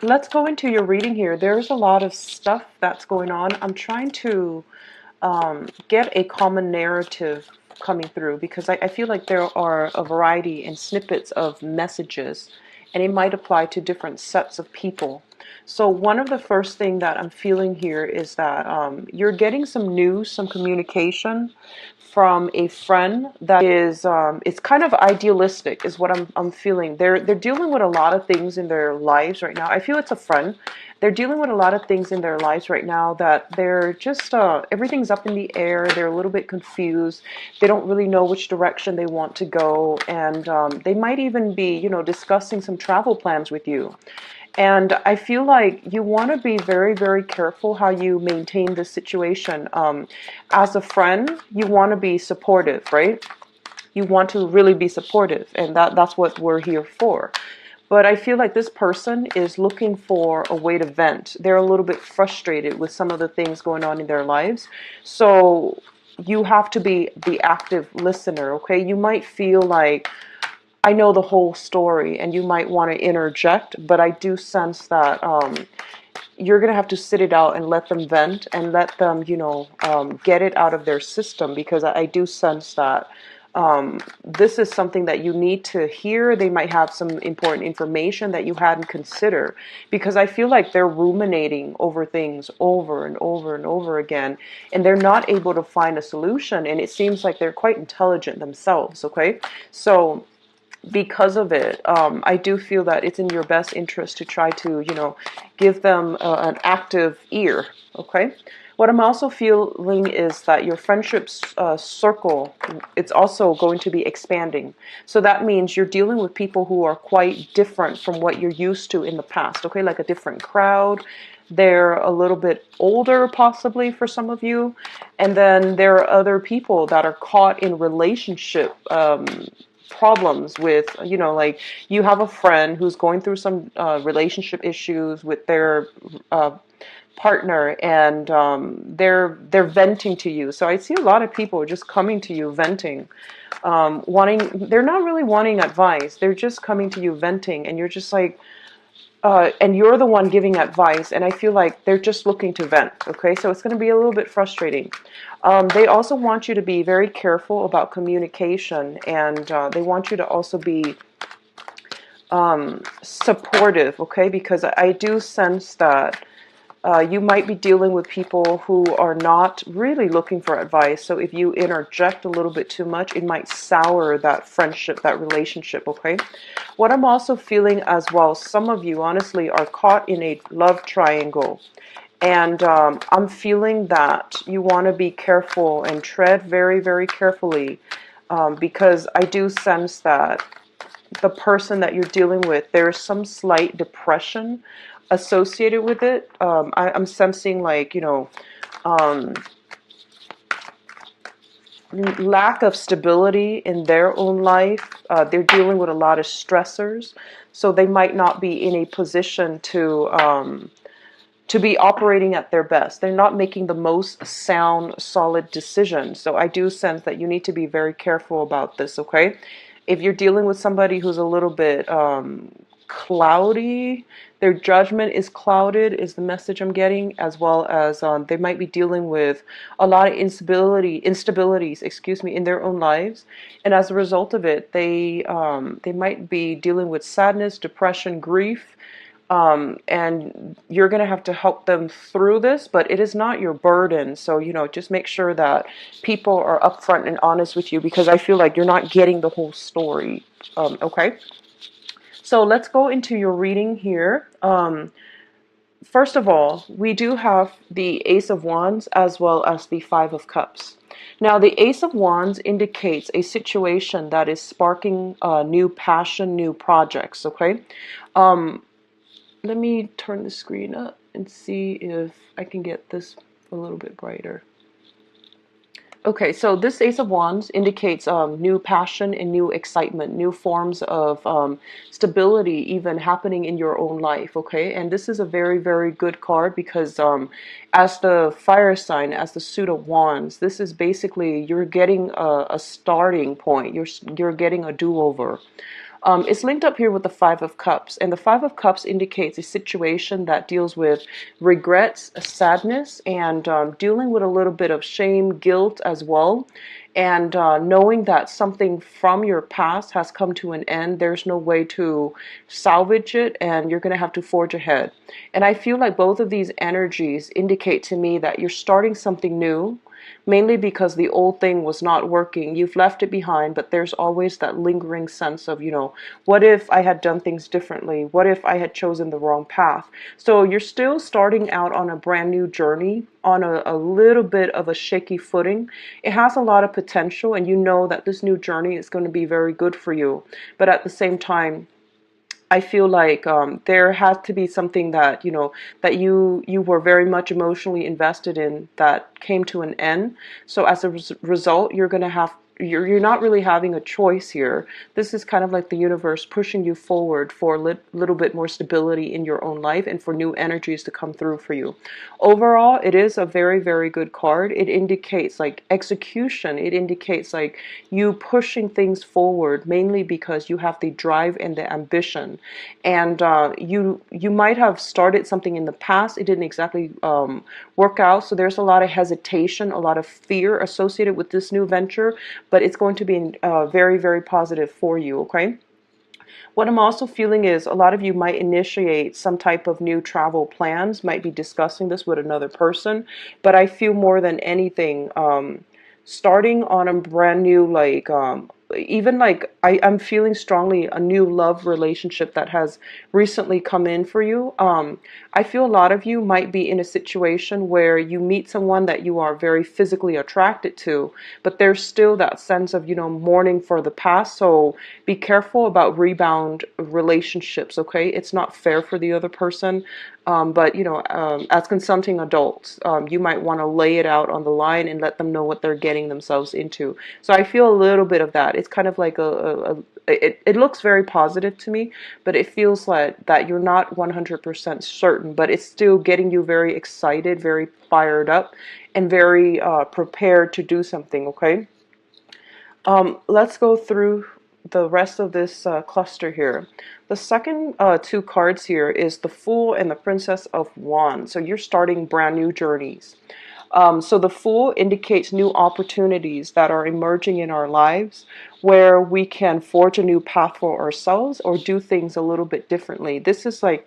let's go into your reading here. There's a lot of stuff that's going on. I'm trying to get a common narrative coming through because I feel like there are a variety and snippets of messages, and it might apply to different sets of people. So one of the first thing that I'm feeling here is that you're getting some news, some communication from a friend that is it's kind of idealistic is what I'm feeling. They're dealing with a lot of things in their lives right now. I feel it's a friend. They're dealing with a lot of things in their lives right now that they're just everything's up in the air. They're a little bit confused. They don't really know which direction they want to go, and they might even be, discussing some travel plans with you. And I feel like you want to be very, very careful how you maintain this situation. As a friend, you want to be supportive, right? You want to really be supportive, and that's what we're here for. But I feel like this person is looking for a way to vent. They're a little bit frustrated with some of the things going on in their lives. So you have to be the active listener, okay? You might feel like, I know the whole story, and you might want to interject, but I do sense that you're going to have to sit it out and let them vent and let them, get it out of their system, because I do sense that this is something that you need to hear. They might have some important information that you hadn't considered, because I feel like they're ruminating over things over and over and over again, and they're not able to find a solution, and it seems like they're quite intelligent themselves, okay? So because of it, I do feel that it's in your best interest to try to, give them an active ear, okay? What I'm also feeling is that your friendships circle, it's also going to be expanding. So that means you're dealing with people who are quite different from what you're used to in the past, okay? Like a different crowd. They're a little bit older, possibly, for some of you. And then there are other people that are caught in relationship problems with, like you have a friend who's going through some relationship issues with their partner, and they're venting to you. So I see a lot of people just coming to you venting, they're not really wanting advice. They're just coming to you venting, and you're just like, and you're the one giving advice, and I feel like they're just looking to vent, okay? So it's going to be a little bit frustrating. They also want you to be very careful about communication, and they want you to also be supportive, okay? Because I do sense that you might be dealing with people who are not really looking for advice. So if you interject a little bit too much, it might sour that friendship, that relationship, okay? What I'm also feeling as well, some of you honestly are caught in a love triangle. And I'm feeling that you want to be careful and tread very, very carefully, because I do sense that the person that you're dealing with, there is some slight depression associated with it. I'm sensing like, lack of stability in their own life. They're dealing with a lot of stressors, so they might not be in a position to be operating at their best. They're not making the most sound, solid decisions. So I do sense that you need to be very careful about this, okay? If you're dealing with somebody who's a little bit cloudy, their judgment is clouded, is the message I'm getting, as well as they might be dealing with a lot of instabilities, in their own lives, and as a result of it, they might be dealing with sadness, depression, grief. And you're going to have to help them through this, but it is not your burden. So, just make sure that people are upfront and honest with you, because I feel like you're not getting the whole story. Okay. So let's go into your reading here. First of all, we do have the Ace of Wands as well as the Five of Cups. Now, the Ace of Wands indicates a situation that is sparking new passion, new projects, okay? Let me turn the screen up and see if I can get this a little bit brighter. Okay, so this Ace of Wands indicates new passion and new excitement, new forms of stability even happening in your own life, okay? And this is a very, very good card because as the fire sign, as the suit of wands, this is basically you're getting a starting point. You're getting a do-over. It's linked up here with the Five of Cups, and the Five of Cups indicates a situation that deals with regrets, sadness, and dealing with a little bit of shame, guilt as well. And knowing that something from your past has come to an end, there's no way to salvage it, and you're going to have to forge ahead. And I feel like both of these energies indicate to me that you're starting something new, mainly because the old thing was not working. You've left it behind, but there's always that lingering sense of, what if I had done things differently? What if I had chosen the wrong path? So you're still starting out on a brand new journey, on a little bit of a shaky footing. It has a lot of potential, and you know that this new journey is going to be very good for you. But at the same time, I feel like there has to be something that that you were very much emotionally invested in that came to an end. So as a result, you're not really having a choice here. This is kind of like the universe pushing you forward for a little bit more stability in your own life and for new energies to come through for you. Overall, it is a very, very good card. It indicates like execution. It indicates like you pushing things forward, mainly because you have the drive and the ambition. And you might have started something in the past. It didn't exactly work out. So there's a lot of hesitation, a lot of fear associated with this new venture, but it's going to be very, very positive for you, okay? What I'm also feeling is a lot of you might initiate some type of new travel plans, might be discussing this with another person, but I feel more than anything, starting on a brand new, like, even like I'm feeling strongly a new love relationship that has recently come in for you. I feel a lot of you might be in a situation where you meet someone that you are very physically attracted to, but there's still that sense of, mourning for the past. So be careful about rebound relationships, okay? It's not fair for the other person. But as consenting adults, you might want to lay it out on the line and let them know what they're getting themselves into. So I feel a little bit of that. It's kind of like it looks very positive to me, but it feels like that you're not 100% certain, but it's still getting you very excited, very fired up, and very prepared to do something, okay? Let's go through the rest of this cluster here. The second two cards here is the Fool and the Princess of Wands. So you're starting brand new journeys. So the Fool indicates new opportunities that are emerging in our lives where we can forge a new path for ourselves or do things a little bit differently. This is like,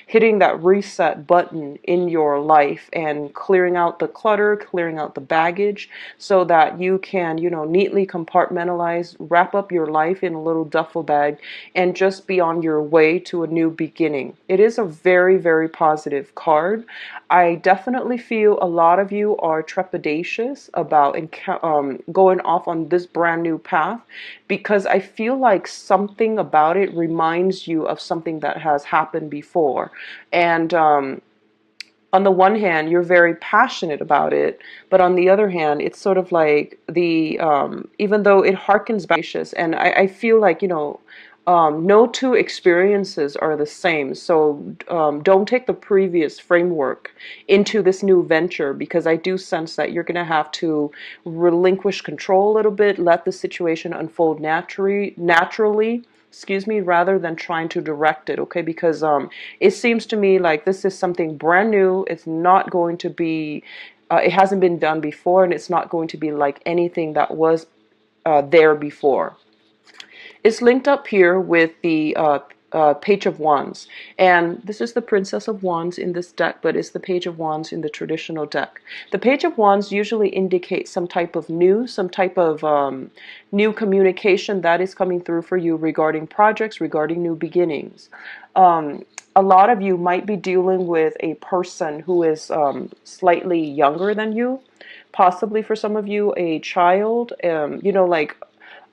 hitting that reset button in your life and clearing out the clutter, clearing out the baggage so that you can, neatly compartmentalize, wrap up your life in a little duffel bag and just be on your way to a new beginning. It is a very, very positive card. I definitely feel a lot of you are trepidatious about going off on this brand new path because I feel like something about it reminds you of something that has happened before. And on the one hand, you're very passionate about it, but on the other hand, it's sort of like even though it harkens back, and I feel like, no two experiences are the same. So don't take the previous framework into this new venture because I do sense that you're going to have to relinquish control a little bit, let the situation unfold naturally, excuse me, rather than trying to direct it, okay? Because it seems to me like this is something brand new. It's not going to be, it hasn't been done before, and it's not going to be like anything that was there before. It's linked up here with the Page of Wands. And this is the Princess of Wands in this deck, but it's the Page of Wands in the traditional deck. The Page of Wands usually indicates some type of news, some type of new communication that is coming through for you regarding projects, regarding new beginnings. A lot of you might be dealing with a person who is slightly younger than you, possibly for some of you a child, like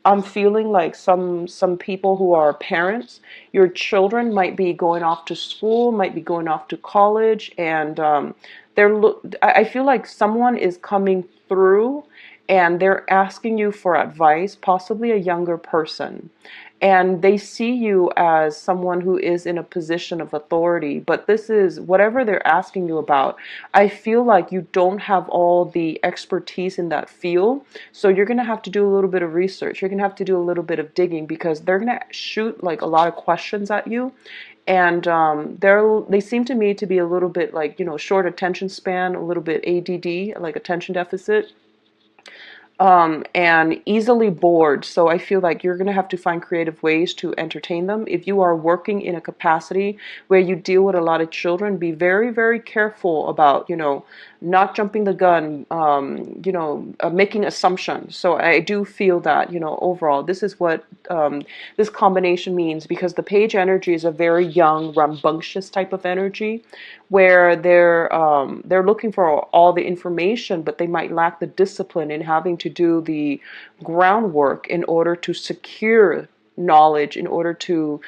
I'm feeling like some people who are parents, your children might be going off to school, might be going off to college, and I feel like someone is coming through and they're asking you for advice, possibly a younger person. and they see you as someone who is in a position of authority. But this is whatever they're asking you about. I feel like you don't have all the expertise in that field, so you're going to have to do a little bit of research. You're going to have to do a little bit of digging, because they're going to shoot like a lot of questions at you. And they seem to me to be a little bit like, short attention span, a little bit ADD, like attention deficit, and easily bored. So I feel like you're going to have to find creative ways to entertain them. If you are working in a capacity where you deal with a lot of children, be very, very careful about, not jumping the gun, making assumptions. So I do feel that, overall, this is what this combination means, because the page energy is a very young, rambunctious type of energy, where they're looking for all the information, but they might lack the discipline in having to do the groundwork in order to secure knowledge, in order to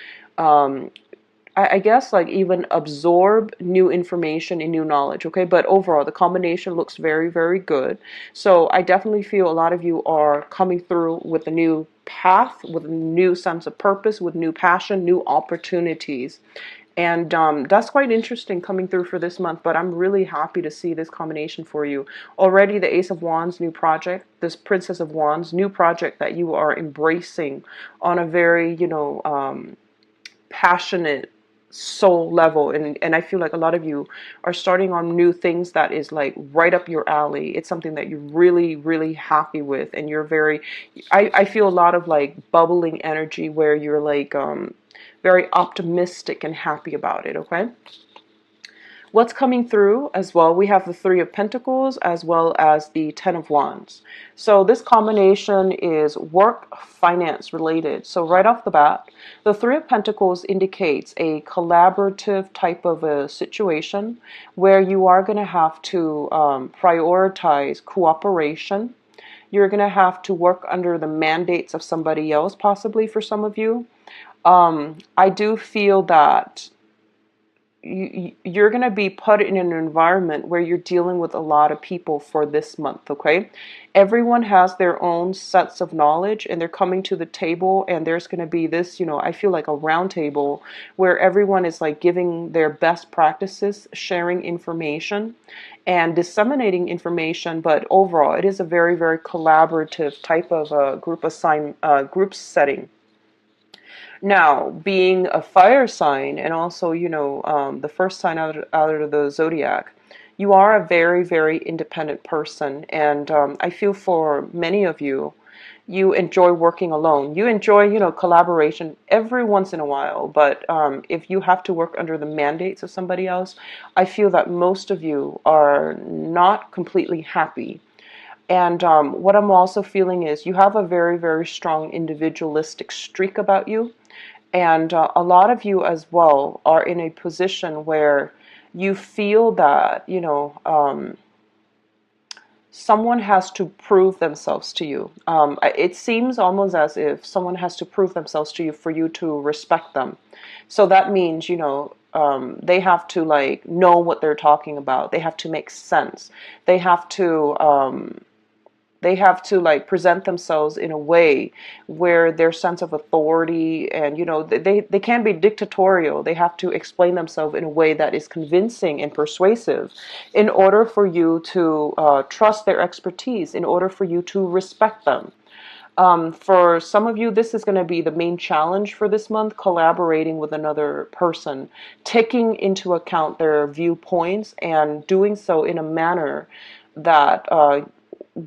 I guess like even absorb new information and new knowledge. Okay, but overall the combination looks very, very good. So I definitely feel a lot of you are coming through with a new path, with a new sense of purpose, with new passion, new opportunities. And that's quite interesting coming through for this month, but I'm really happy to see this combination for you. Already the Ace of Wands, new project, this Princess of Wands, new project that you are embracing on a very, passionate soul level. And I feel like a lot of you are starting on new things that is like right up your alley. It's something that you're really, really happy with. And you're very, I feel a lot of like bubbling energy where you're like, very optimistic and happy about it, okay? What's coming through as well, we have the Three of Pentacles as well as the Ten of Wands. So this combination is work, finance related. So right off the bat, the Three of Pentacles indicates a collaborative type of a situation where you are going to have to prioritize cooperation. You're going to have to work under the mandates of somebody else, possibly for some of you. I do feel that you're going to be put in an environment where you're dealing with a lot of people for this month, okay? Everyone has their own sets of knowledge, and they're coming to the table, and there's going to be this, I feel like a round table where everyone is like giving their best practices, sharing information and disseminating information. But overall, it is a very, very collaborative type of group setting. Now, being a fire sign, and also, the first sign out of the zodiac, you are a very, very independent person. And I feel for many of you, you enjoy working alone. You enjoy, collaboration every once in a while. But if you have to work under the mandates of somebody else, I feel that most of you are not completely happy. And what I'm also feeling is you have a very, very strong individualistic streak about you. And a lot of you as well are in a position where you feel that, someone has to prove themselves to you. It seems almost as if someone has to prove themselves to you for you to respect them. So that means, they have to like know what they're talking about. They have to make sense. They have to like present themselves in a way where their sense of authority, and they can't be dictatorial. They have to explain themselves in a way that is convincing and persuasive in order for you to trust their expertise, in order for you to respect them. For some of you, this is going to be the main challenge for this month: collaborating with another person, taking into account their viewpoints, and doing so in a manner that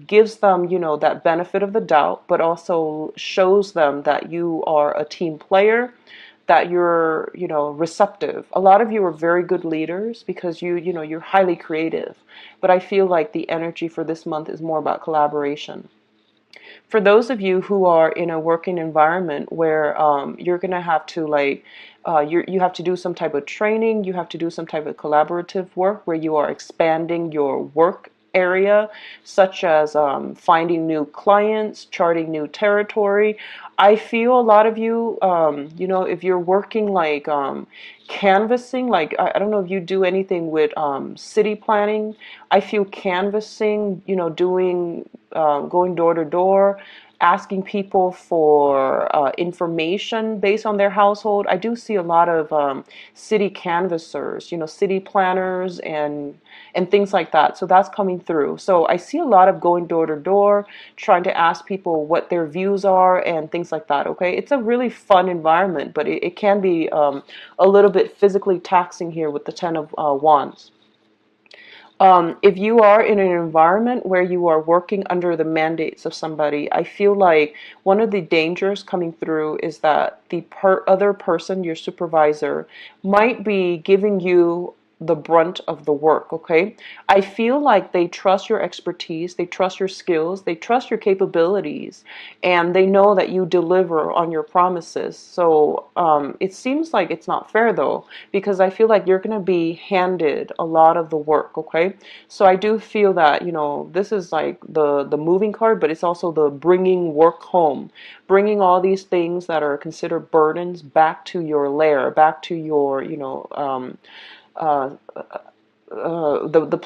gives them, that benefit of the doubt, but also shows them that you are a team player, that you're, receptive. A lot of you are very good leaders because you're highly creative. But I feel like the energy for this month is more about collaboration. For those of you who are in a working environment where you're going to have to you have to do some type of training, you have to do some type of collaborative work where you are expanding your work area, such as finding new clients, charting new territory. I feel a lot of you, if you're working like canvassing, like I don't know if you do anything with city planning. I feel canvassing, doing going door to door, asking people for information based on their household. I do see a lot of city canvassers, city planners and things like that. So that's coming through. So I see a lot of going door to door, trying to ask people what their views are and things like that. Okay, it's a really fun environment, but it can be a little bit physically taxing here with the Ten of Wands. If you are in an environment where you are working under the mandates of somebody, I feel like one of the dangers coming through is that the other person, your supervisor, might be giving you the brunt of the work, okay? I feel like they trust your expertise, they trust your skills, they trust your capabilities, and they know that you deliver on your promises. So it seems like it's not fair though, because I feel like you're going to be handed a lot of the work, okay? So I do feel that, this is like the moving card, but it's also the bringing work home, bringing all these things that are considered burdens back to your lair, back to your, uh, the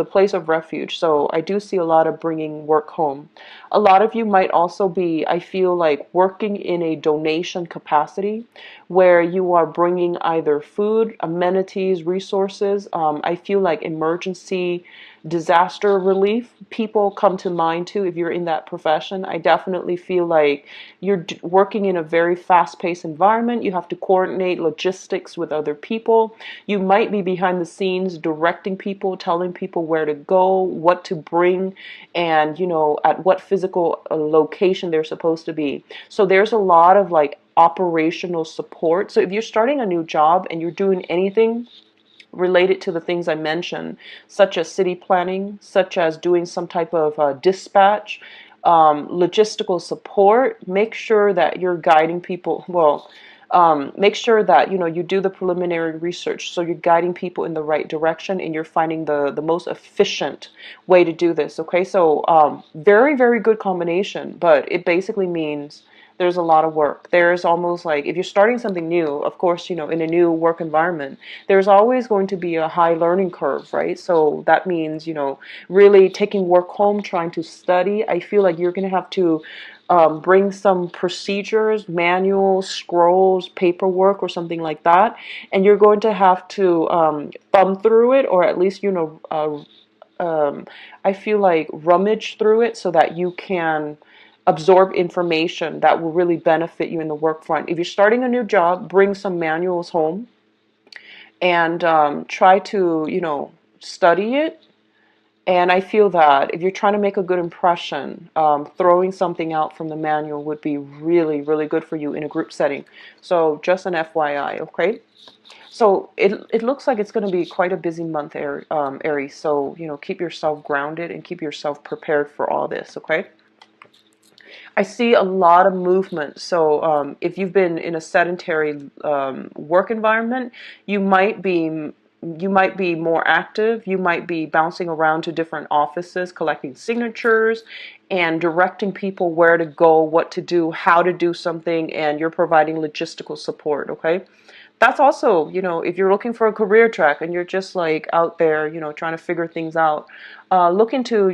place of refuge. So I do see a lot of bringing work home. A lot of you might also be, I feel like, working in a donation capacity where you are bringing either food, amenities, resources. I feel like emergency disaster relief people come to mind too if you're in that profession. I definitely feel like you're working in a very fast-paced environment. You have to coordinate logistics with other people. You might be behind the scenes directing people, telling people where to go, what to bring, and at what physical location they're supposed to be. So there's a lot of like operational support. So if you're starting a new job and you're doing anything related to the things I mentioned, such as city planning, such as doing some type of dispatch, logistical support, make sure that you're guiding people. Well, make sure that you do the preliminary research, so you're guiding people in the right direction and you're finding the most efficient way to do this. Okay, so very, very good combination, but it basically means there's a lot of work. There's almost like, if you're starting something new, of course, in a new work environment, there's always going to be a high learning curve, right? So that means, really taking work home, trying to study. I feel like you're going to have to bring some procedures, manuals, scrolls, paperwork, or something like that. And you're going to have to thumb through it, or at least, I feel like rummage through it so that you can absorb information that will really benefit you in the work front. If you're starting a new job, bring some manuals home and try to, study it. And I feel that if you're trying to make a good impression, throwing something out from the manual would be really, really good for you in a group setting. So just an FYI, okay? So it looks like it's going to be quite a busy month, Aries. So, keep yourself grounded and keep yourself prepared for all this, okay? I see a lot of movement. So if you've been in a sedentary work environment, you might be more active. You might be bouncing around to different offices, collecting signatures and directing people where to go, what to do, how to do something, and you're providing logistical support, okay? That's also, if you're looking for a career track and you're just like out there, trying to figure things out, look into,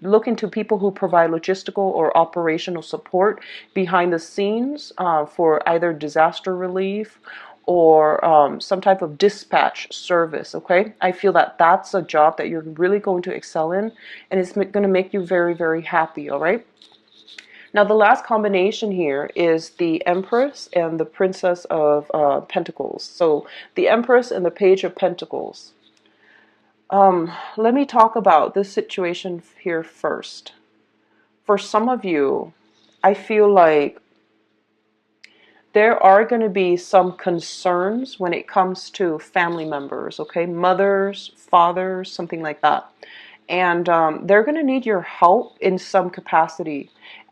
look into people who provide logistical or operational support behind the scenes for either disaster relief or some type of dispatch service, okay? I feel that that's a job that you're really going to excel in, and it's going to make you very, very happy, all right? Now, the last combination here is the Empress and the Princess of Pentacles. So the Empress and the Page of Pentacles. Let me talk about this situation here first. For some of you, I feel like there are going to be some concerns when it comes to family members, okay? Mothers, fathers, something like that. And they're going to need your help in some capacity.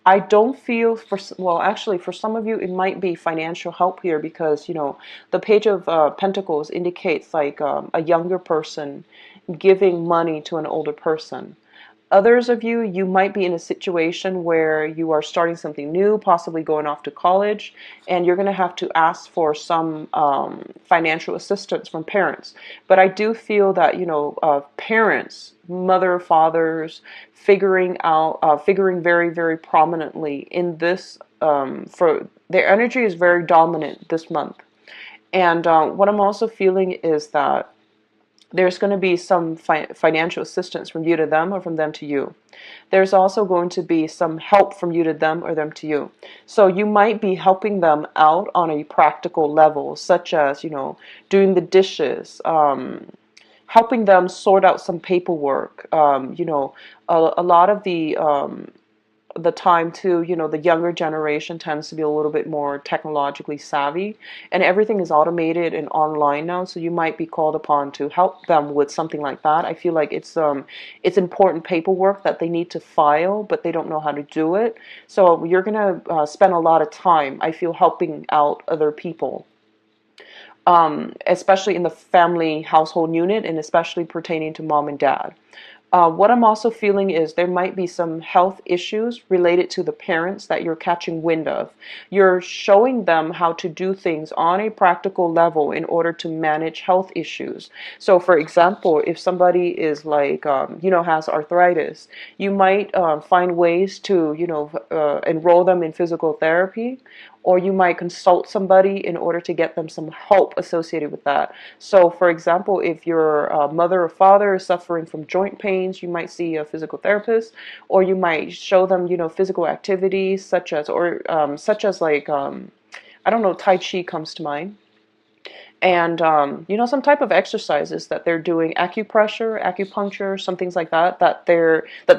I don't feel well, actually, for some of you, it might be financial help here because, the Page of Pentacles indicates like a younger person giving money to an older person. Others of you, you might be in a situation where you are starting something new, possibly going off to college, and you're going to have to ask for some financial assistance from parents. But I do feel that, parents, mother, fathers, figuring very, very prominently in this, for their energy is very dominant this month. And what I'm also feeling is that there's going to be some financial assistance from you to them or from them to you. There's also going to be some help from you to them or them to you. So you might be helping them out on a practical level, such as, doing the dishes, helping them sort out some paperwork. A lot of the time too, the younger generation tends to be a little bit more technologically savvy, and everything is automated and online now, so you might be called upon to help them with something like that. I feel like it's important paperwork that they need to file, but they don't know how to do it. So you're gonna spend a lot of time, I feel, helping out other people, especially in the family household unit, and especially pertaining to mom and dad. What I'm also feeling is there might be some health issues related to the parents that you're catching wind of. You're showing them how to do things on a practical level in order to manage health issues. So, for example, if somebody is like, has arthritis, you might find ways to, enroll them in physical therapy, or you might consult somebody in order to get them some help associated with that. So, for example, if your mother or father is suffering from joint pains, you might see a physical therapist, or you might show them, physical activities such as like, I don't know, Tai Chi comes to mind, and some type of exercises that they're doing, acupressure, acupuncture, some things like that, that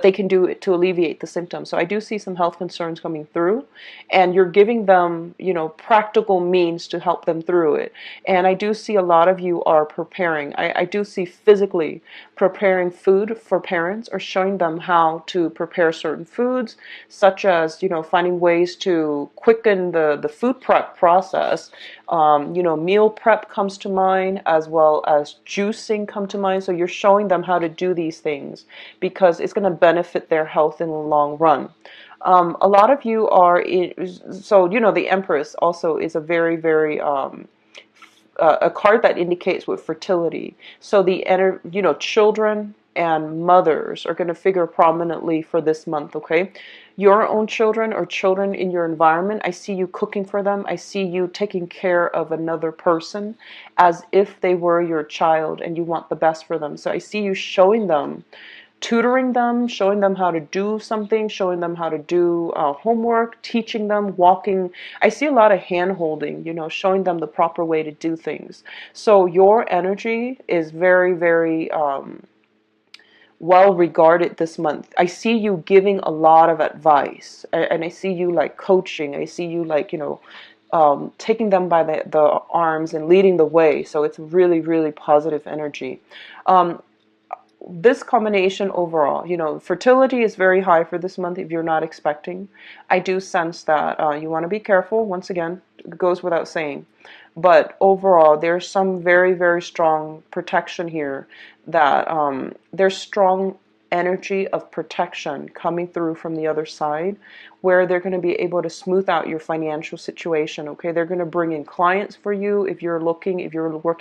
they can do to alleviate the symptoms. So I do see some health concerns coming through, and you're giving them, practical means to help them through it. And I do see a lot of you are preparing. I do see physically preparing food for parents, or showing them how to prepare certain foods, such as, finding ways to quicken the food prep process. Meal prep comes to mind, as well as juicing come to mind. So you're showing them how to do these things because it's going to benefit their health in the long run. A lot of you are so the Empress also is a very, very a card that indicates with fertility. So children and mothers are going to figure prominently for this month, okay? Your own children or children in your environment, I see you cooking for them. I see you taking care of another person as if they were your child and you want the best for them. So I see you showing them, tutoring them, showing them how to do something, showing them how to do homework, teaching them, walking. I see a lot of hand holding, showing them the proper way to do things. So your energy is very, very well regarded this month. I see you giving a lot of advice, and I see you like coaching. I see you like, taking them by the arms and leading the way. So it's really, really positive energy. This combination overall, fertility is very high for this month if you're not expecting. I do sense that you want to be careful. Once again, it goes without saying. But overall, there's some very, very strong protection here, that there's strong energy of protection coming through from the other side, where they're going to be able to smooth out your financial situation, okay? They're going to bring in clients for you if you're working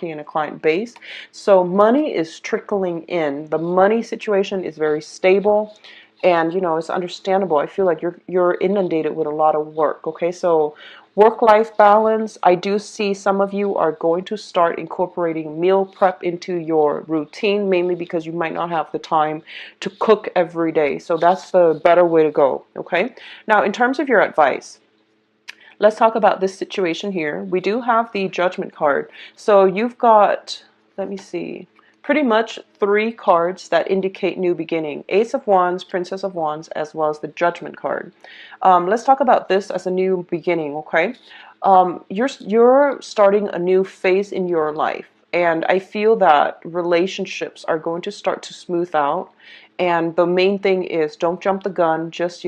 in a client base. So money is trickling in. The money situation is very stable, and it's understandable. I feel like you're inundated with a lot of work, okay? So work-life balance, I do see some of you are going to start incorporating meal prep into your routine, mainly because you might not have the time to cook every day. So that's the better way to go, okay? Now, in terms of your advice, let's talk about this situation here. We do have the Judgment card. So you've got, let me see, pretty much 3 cards that indicate new beginning. Ace of Wands, Princess of Wands, as well as the Judgment card. Let's talk about this as a new beginning, okay? You're starting a new phase in your life, and I feel that relationships are going to start to smooth out. And the main thing is, don't jump the gun. Just,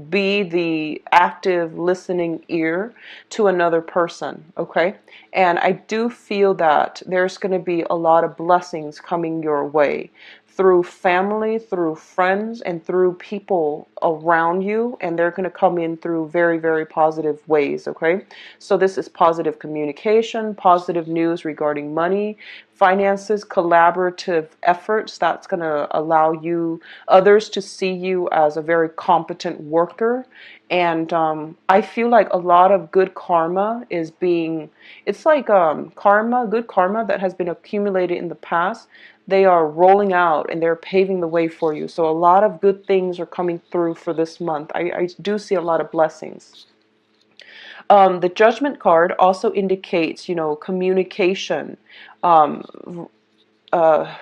be the active listening ear to another person, okay? And I do feel that there's going to be a lot of blessings coming your way through family, through friends, and through people around you, and they're going to come in through very, very positive ways, okay? So this is positive communication, positive news regarding money, finances, collaborative efforts. That's going to allow you, others to see you as a very competent worker. And I feel like a lot of good karma is being, it's like karma, good karma that has been accumulated in the past. They are rolling out and they're paving the way for you. So a lot of good things are coming through for this month. I do see a lot of blessings. The Judgment card also indicates, you know, communication, um,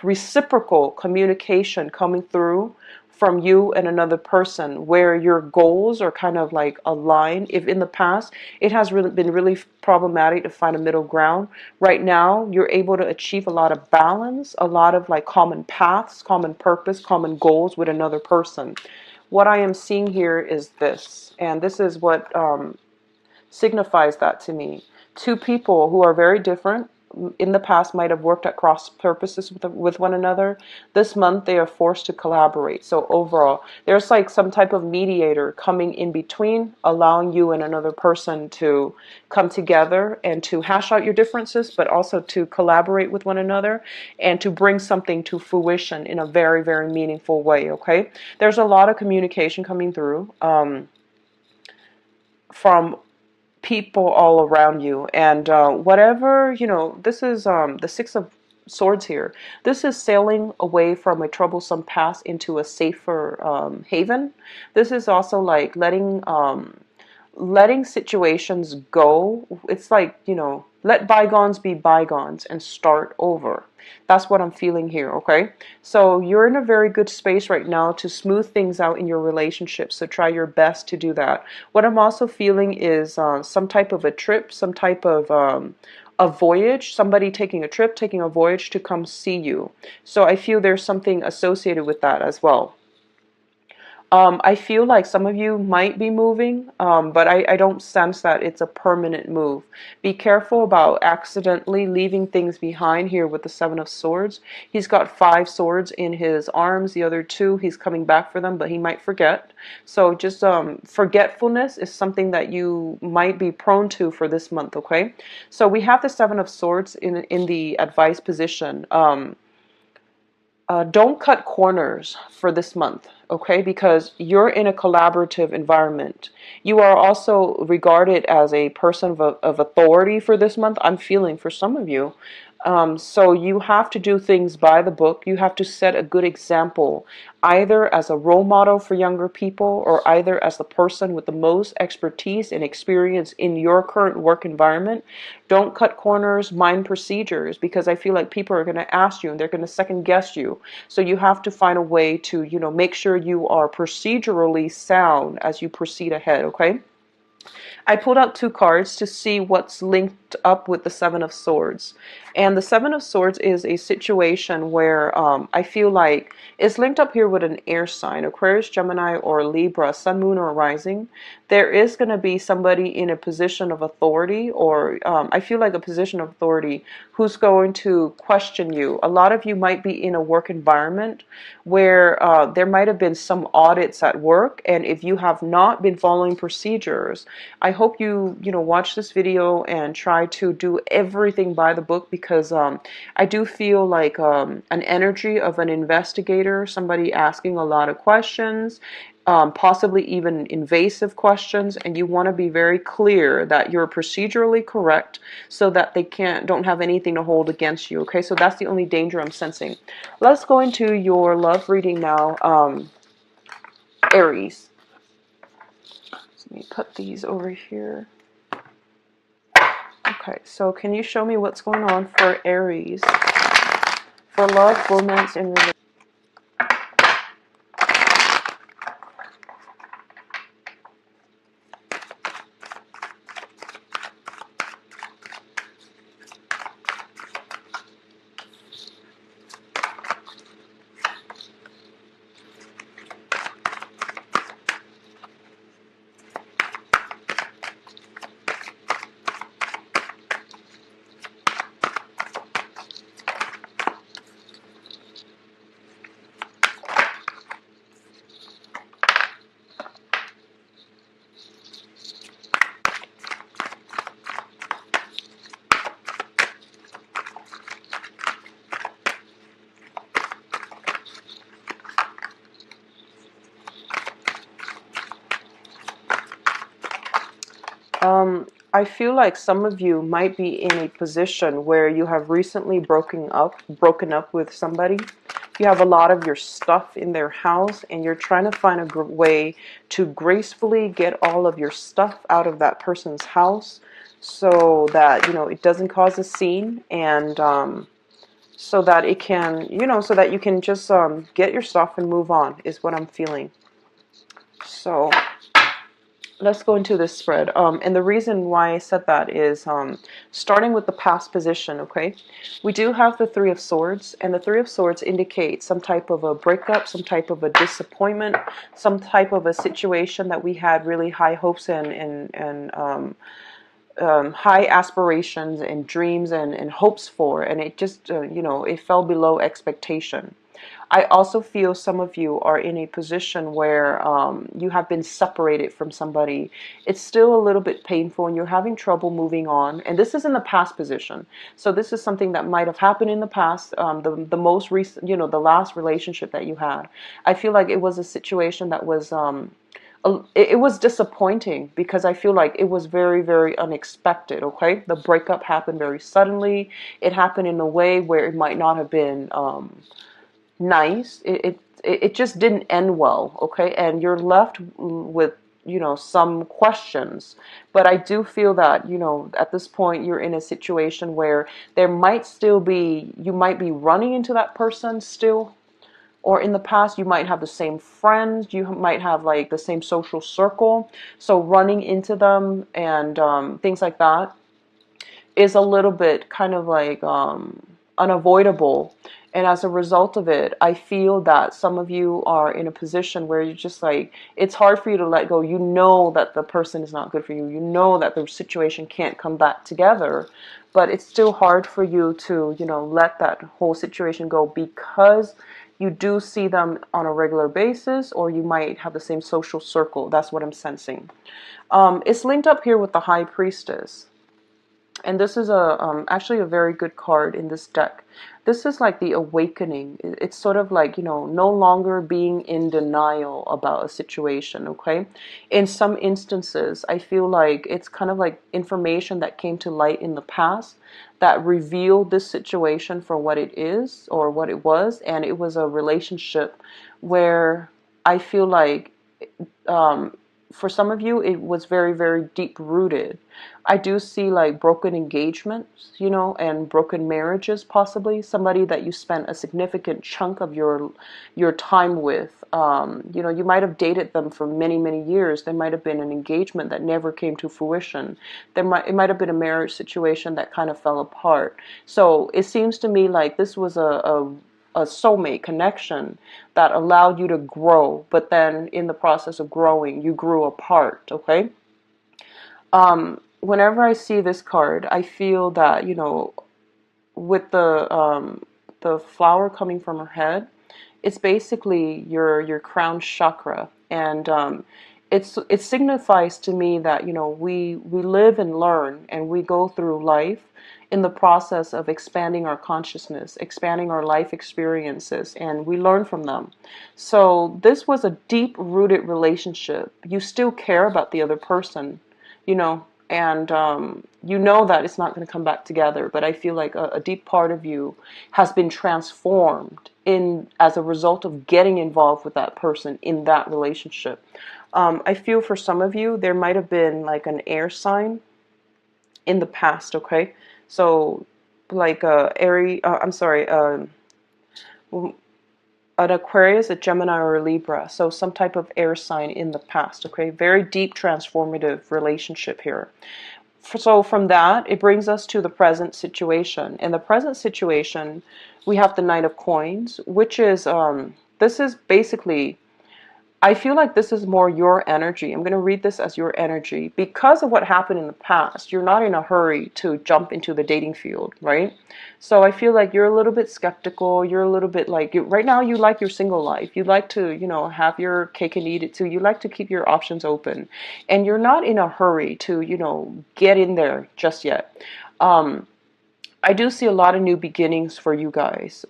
reciprocal communication coming through from you and another person, where your goals are kind of like aligned. If in the past it has really been really problematic to find a middle ground, right now you're able to achieve a lot of balance, a lot of like common paths, common purpose, common goals with another person. What I am seeing here is this, and this is what signifies that to me. Two people who are very different in the past might have worked at cross purposes with one another. This month they are forced to collaborate. So overall, there's like some type of mediator coming in between, allowing you and another person to come together and to hash out your differences, but also to collaborate with one another and to bring something to fruition in a very, very meaningful way, okay? There's a lot of communication coming through from people all around you, and whatever, you know, this is the Six of Swords here. This is sailing away from a troublesome past into a safer haven. This is also like letting situations go. It's like, you know, let bygones be bygones and start over. That's what I'm feeling here, okay? So you're in a very good space right now to smooth things out in your relationship, so try your best to do that. What I'm also feeling is some type of a trip, some type of a voyage, somebody taking a trip, taking a voyage to come see you. So I feel there's something associated with that as well. I feel like some of you might be moving, but I don't sense that it's a permanent move. Be careful about accidentally leaving things behind here with the Seven of Swords. He's got 5 swords in his arms. The other 2, he's coming back for them, but he might forget. So just forgetfulness is something that you might be prone to for this month, okay? So we have the Seven of Swords in the advice position. Don't cut corners for this month, okay? Because you're in a collaborative environment. You are also regarded as a person of authority for this month, I'm feeling, for some of you. So you have to do things by the book. You have to set a good example, either as a role model for younger people or either as the person with the most expertise and experience in your current work environment. Don't cut corners, mind procedures, because I feel like people are going to ask you and they're going to second guess you. So you have to find a way to, you know, make sure you are procedurally sound as you proceed ahead, okay? I pulled out 2 cards to see what's linked up with the Seven of Swords. And the Seven of Swords is a situation where I feel like it's linked up here with an air sign, Aquarius, Gemini, or Libra, Sun, Moon, or Rising. There is going to be somebody in a position of authority, or I feel like a position of authority, who's going to question you. A lot of you might be in a work environment where there might have been some audits at work, and if you have not been following procedures, I hope you watch this video and try to do everything by the book, because I do feel like an energy of an investigator, somebody asking a lot of questions, possibly even invasive questions, and you want to be very clear that you're procedurally correct so that they don't have anything to hold against you, okay? So that's the only danger I'm sensing. Let's go into your love reading now, Aries. Let me put these over here. Okay, so can you show me what's going on for Aries? For love, romance, and relationship. I feel like some of you might be in a position where you have recently broken up with somebody. You have a lot of your stuff in their house and you're trying to find a way to gracefully get all of your stuff out of that person's house so that, it doesn't cause a scene, and so that it can, so that you can just get your stuff and move on, is what I'm feeling. So let's go into this spread. And the reason why I said that is starting with the past position, okay? We do have the Three of Swords, and the Three of Swords indicates some type of a breakup, some type of a disappointment, some type of a situation that we had really high hopes and high aspirations and dreams and hopes for, and it just, it fell below expectation. I also feel some of you are in a position where you have been separated from somebody. It's still a little bit painful and you're having trouble moving on. And this is in the past position. So this is something that might have happened in the past, the most recent, the last relationship that you had. I feel like it was a situation that was, it was disappointing because I feel like it was very, very unexpected, okay? The breakup happened very suddenly. It happened in a way where it might not have been nice. It just didn't end well, okay? And you're left with, some questions. But I do feel that, at this point you're in a situation where there might still be, you might be running into that person still, or in the past you might have the same friends, you might have like the same social circle, so running into them and things like that is a little bit kind of like unavoidable. And as a result of it, I feel that some of you are in a position where you're just like, it's hard for you to let go. You know that the person is not good for you. You know that the situation can't come back together. But it's still hard for you to, let that whole situation go because you do see them on a regular basis, or you might have the same social circle. That's what I'm sensing. It's linked up here with the High Priestess. And this is actually a very good card in this deck. This is like the awakening. It's sort of like, no longer being in denial about a situation, okay? In some instances, I feel like it's kind of like information that came to light in the past that revealed this situation for what it is or what it was. And it was a relationship where I feel like for some of you, it was very, very deep rooted. I do see like broken engagements, and broken marriages, possibly somebody that you spent a significant chunk of your time with. You might have dated them for many, many years. There might have been an engagement that never came to fruition. It might have been a marriage situation that kind of fell apart. So it seems to me like this was a soulmate connection that allowed you to grow, but then in the process of growing, you grew apart, okay? Whenever I see this card, I feel that, with the flower coming from her head, it's basically your crown chakra, and it signifies to me that we live and learn, and we go through life in the process of expanding our consciousness, expanding our life experiences, and we learn from them. So this was a deep-rooted relationship. You still care about the other person, and that it's not going to come back together. But I feel like a deep part of you has been transformed as a result of getting involved with that person in that relationship. I feel for some of you, there might have been like an air sign in the past, okay? So like Aries, an Aquarius, a Gemini, or a Libra. So some type of air sign in the past, okay? Very deep transformative relationship here. So from that, it brings us to the present situation. In the present situation, we have the Knight of Coins, which is, this is basically, I feel like this is more your energy. I'm going to read this as your energy. Because of what happened in the past, you're not in a hurry to jump into the dating field, right? So I feel like you're a little bit skeptical. You're a little bit like, right now you like your single life. You like to, have your cake and eat it too. You like to keep your options open. And you're not in a hurry to, get in there just yet. I do see a lot of new beginnings for you guys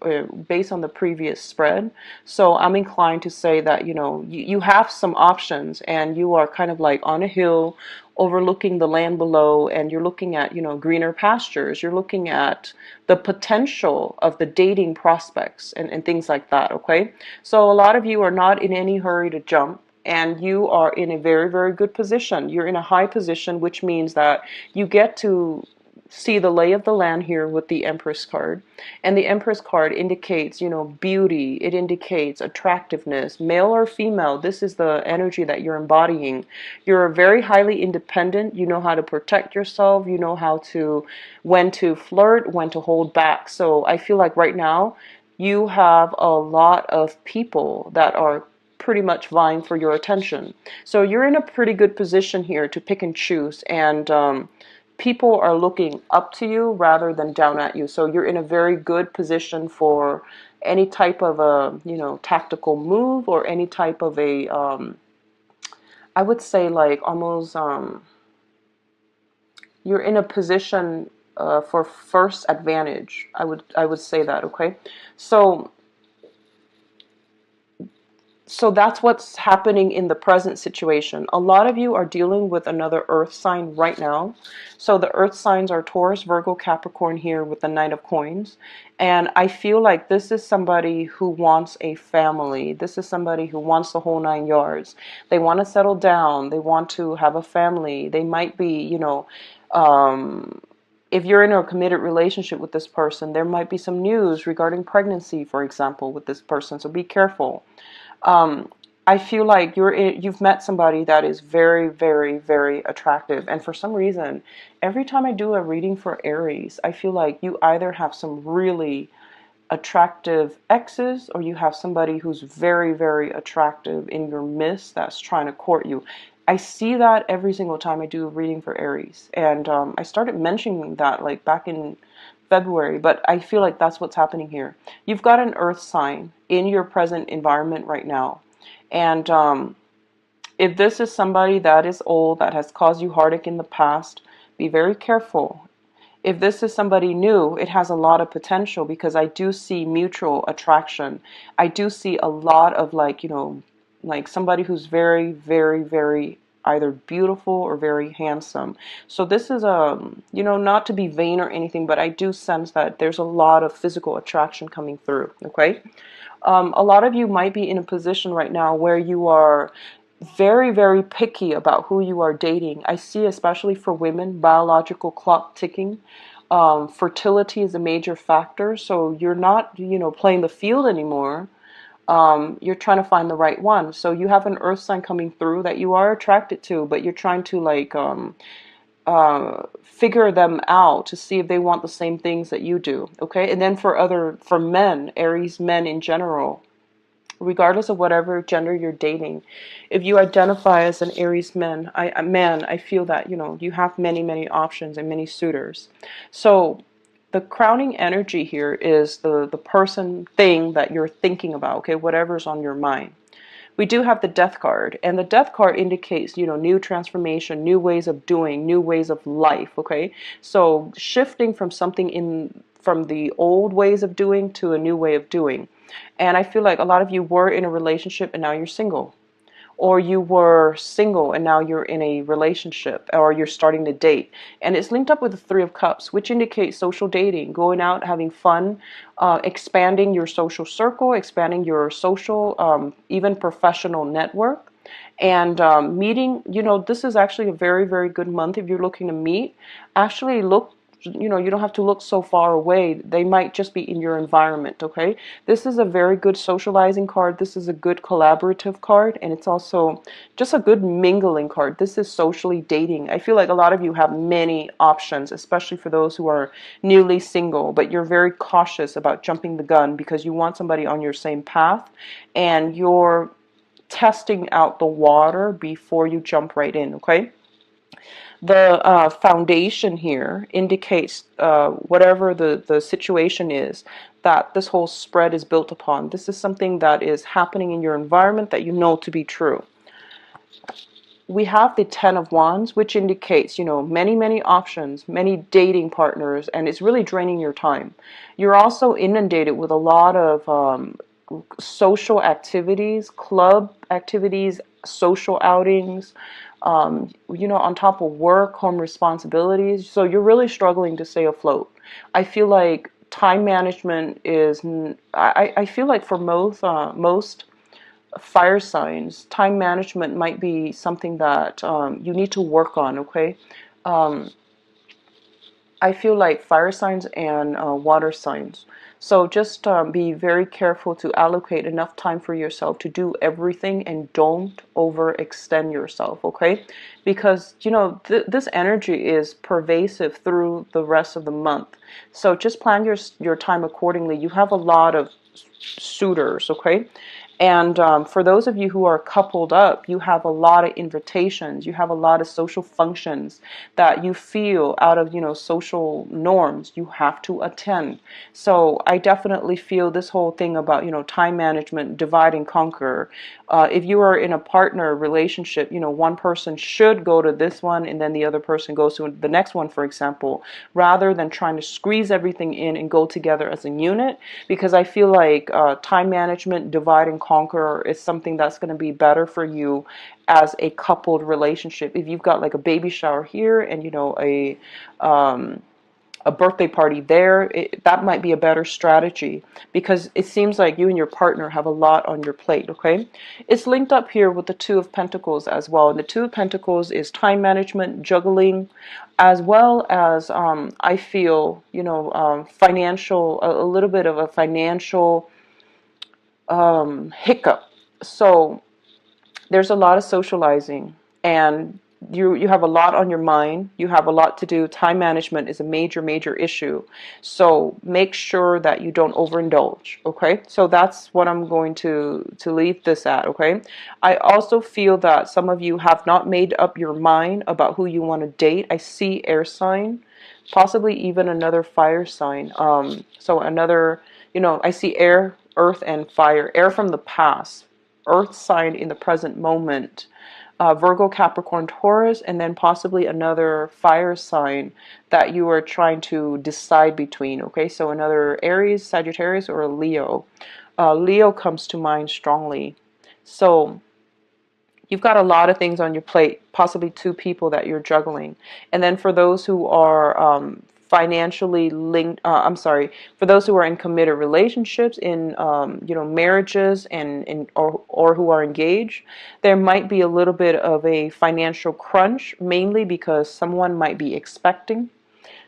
based on the previous spread. So I'm inclined to say that, you have some options and you are kind of like on a hill overlooking the land below, and you're looking at, greener pastures. You're looking at the potential of the dating prospects and things like that, okay? So a lot of you are not in any hurry to jump, and you are in a very, very good position. You're in a high position, which means that you get to see the lay of the land here with the Empress card. And the Empress card indicates, beauty. It indicates attractiveness, male or female. This is the energy that you're embodying. You're very highly independent. You know how to protect yourself. You know when to flirt, when to hold back. So I feel like right now you have a lot of people that are pretty much vying for your attention. So you're in a pretty good position here to pick and choose, and people are looking up to you rather than down at you. So you're in a very good position for any type of a, tactical move, or any type of a, I would say like almost, you're in a position for first advantage. I would say that, okay? So that's what's happening in the present situation. A lot of you are dealing with another earth sign right now. So the earth signs are Taurus, Virgo, Capricorn here with the Knight of Coins. And I feel like this is somebody who wants a family. This is somebody who wants the whole 9 yards. They want to settle down. They want to have a family. They might be, if you're in a committed relationship with this person, there might be some news regarding pregnancy, for example, with this person. So be careful. I feel like you've met somebody that is very, very, very attractive. And for some reason, every time I do a reading for Aries, I feel like you either have some really attractive exes, or you have somebody who's very, very attractive in your midst that's trying to court you. I see that every single time I do a reading for Aries. And I started mentioning that like back in February, but I feel like that's what's happening here. You've got an earth sign in your present environment right now. And if this is somebody that is old, that has caused you heartache in the past, be very careful. If this is somebody new, it has a lot of potential, because I do see mutual attraction. I do see a lot of like, like somebody who's very, very, very either beautiful or very handsome. So this is not to be vain or anything, but I do sense that there's a lot of physical attraction coming through, okay? A lot of you might be in a position right now where you are very, very picky about who you are dating. I see, especially for women, biological clock ticking. Fertility is a major factor, so you're not, playing the field anymore. You're trying to find the right one. So you have an earth sign coming through that you are attracted to, but you're trying to like figure them out to see if they want the same things that you do. Okay, and then for men, Aries men in general, regardless of whatever gender you're dating, if you identify as an Aries man, I feel that you have many, many options and many suitors. So the crowning energy here is the person, thing that you're thinking about, okay, whatever's on your mind. We do have the death card, and the death card indicates, new transformation, new ways of doing, new ways of life, okay? So shifting from from the old ways of doing to a new way of doing. And I feel like a lot of you were in a relationship and now you're single. Or you were single and now you're in a relationship, or you're starting to date. And it's linked up with the Three of Cups, which indicates social dating, going out, having fun, expanding your social circle, expanding your social, even professional network. And meeting, this is actually a very, very good month if you're looking to meet. Actually look, you don't have to look so far away. They might just be in your environment, okay? This is a very good socializing card. This is a good collaborative card, and it's also just a good mingling card. This is socially dating. I feel like a lot of you have many options, especially for those who are newly single, but you're very cautious about jumping the gun because you want somebody on your same path, and you're testing out the water before you jump right in, okay? The foundation here indicates whatever the situation is that this whole spread is built upon. This is something that is happening in your environment that you know to be true. we have the Ten of Wands, which indicates, many options, many dating partners, and it's really draining your time. You're also inundated with a lot of social activities, club activities, social outings, on top of work, home responsibilities. So you're really struggling to stay afloat. I feel like time management is, I feel like for most fire signs, time management might be something that you need to work on, okay? Um, I feel like fire signs and water signs. So just be very careful to allocate enough time for yourself to do everything and don't overextend yourself, okay? Because, this energy is pervasive through the rest of the month. So just plan your time accordingly. You have a lot of suitors, okay? And for those of you who are coupled up, you have a lot of invitations, you have a lot of social functions that you feel out of, social norms, you have to attend. So I definitely feel this whole thing about, time management, divide and conquer. If you are in a partner relationship, one person should go to this one and then the other person goes to the next one, for example, rather than trying to squeeze everything in and go together as a unit, because I feel like time management, divide and conquer is something that's going to be better for you as a coupled relationship. If you've got like a baby shower here and a birthday party there, that might be a better strategy, because it seems like you and your partner have a lot on your plate, okay? It's linked up here with the Two of Pentacles as well. And the Two of Pentacles is time management, juggling, as well as, I feel, financial, a little bit of a financial hiccup. So there's a lot of socializing, and you have a lot on your mind, you have a lot to do. Time management is a major issue, so make sure that you don't overindulge, okay? So that's what I'm going to leave this at, okay? I also feel that some of you have not made up your mind about who you want to date. I see air sign, possibly even another fire sign. So another, I see air, earth, and fire. Air from the past, earth sign in the present moment, Virgo, Capricorn, Taurus, and then possibly another fire sign that you are trying to decide between, okay? So another Aries, Sagittarius, or a Leo. Leo comes to mind strongly. So you've got a lot of things on your plate, possibly two people that you're juggling. And then for those who are financially linked, for those who are in committed relationships, in marriages, or who are engaged, there might be a little bit of a financial crunch, mainly because someone might be expecting.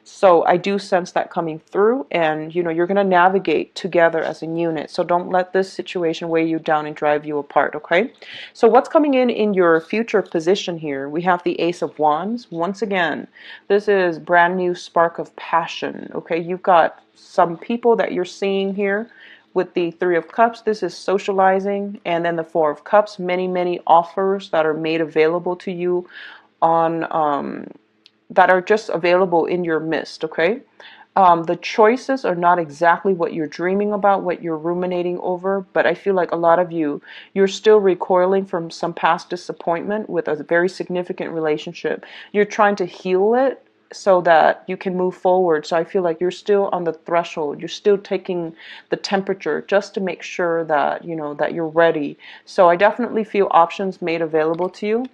So I do sense that coming through, and you're going to navigate together as a unit. So don't let this situation weigh you down and drive you apart, okay? So what's coming in your future position here? We have the Ace of Wands. Once again, this is brand new spark of passion, okay? You've got some people that you're seeing here with the Three of Cups. This is socializing. And then the Four of Cups, many offers that are made available to you on that are just available in your midst, okay? The choices are not exactly what you're dreaming about, what you're ruminating over, but I feel like a lot of you're still recoiling from some past disappointment with a very significant relationship. You're trying to heal it so that you can move forward. So I feel like you're still on the threshold. You're still taking the temperature just to make sure that, that you're ready. So I definitely feel options made available to you,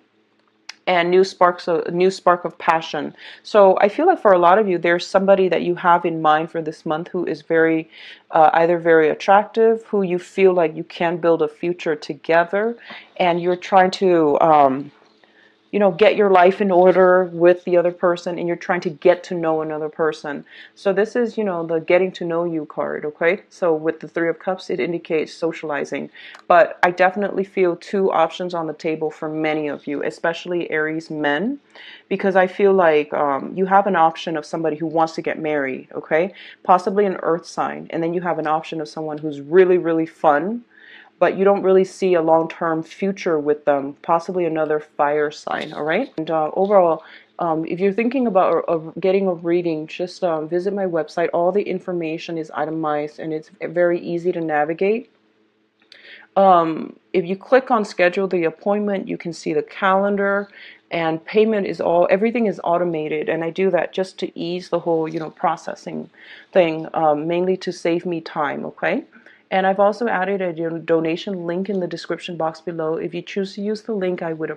and new spark of passion. So I feel like for a lot of you, there's somebody that you have in mind for this month who is very either very attractive, who you feel like you can build a future together, and you're trying to get your life in order with the other person, and you're trying to get to know another person. So this is, the getting to know you card, okay? So with the Three of Cups, it indicates socializing. But I definitely feel two options on the table for many of you, especially Aries men, because I feel like you have an option of somebody who wants to get married, okay? Possibly an earth sign. And then you have an option of someone who's really fun, but you don't really see a long-term future with them, possibly another fire sign, all right? And overall, if you're thinking about getting a reading, just visit my website. All the information is itemized, and it's very easy to navigate. If you click on schedule the appointment, you can see the calendar, and payment is everything is automated. And I do that just to ease the whole, processing thing, mainly to save me time, okay? And I've also added a donation link in the description box below. If you choose to use the link, I would